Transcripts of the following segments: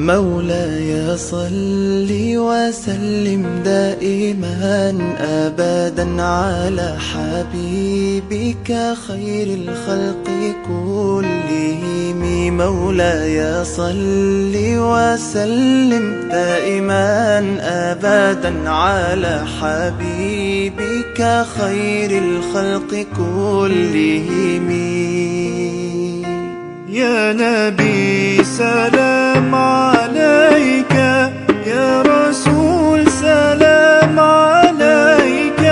مولاي صل وسلم دائما أبدا على حبيبك خير الخلق كلهم. مولاي صل وسلم دائما أبدا على حبيبك خير الخلق كلهم. يا نبي سلام عليك، يا رسول سلام عليك،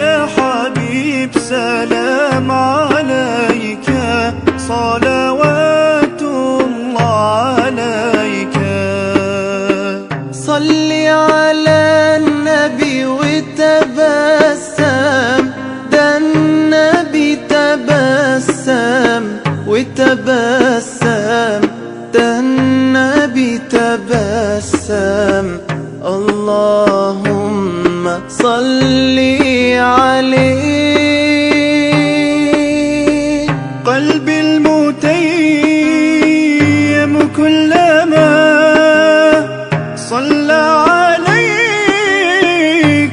يا حبيب سلام عليك، صلوات الله عليك. صل على النبي وتبسم، ده النبي تبسم وتبسم، ده النبي تبسم. اللهم صل عليه. قلبي المتيم كلما صلى عليك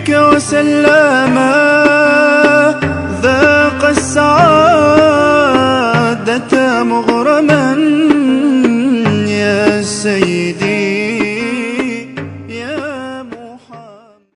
وسلم ذاق السعادة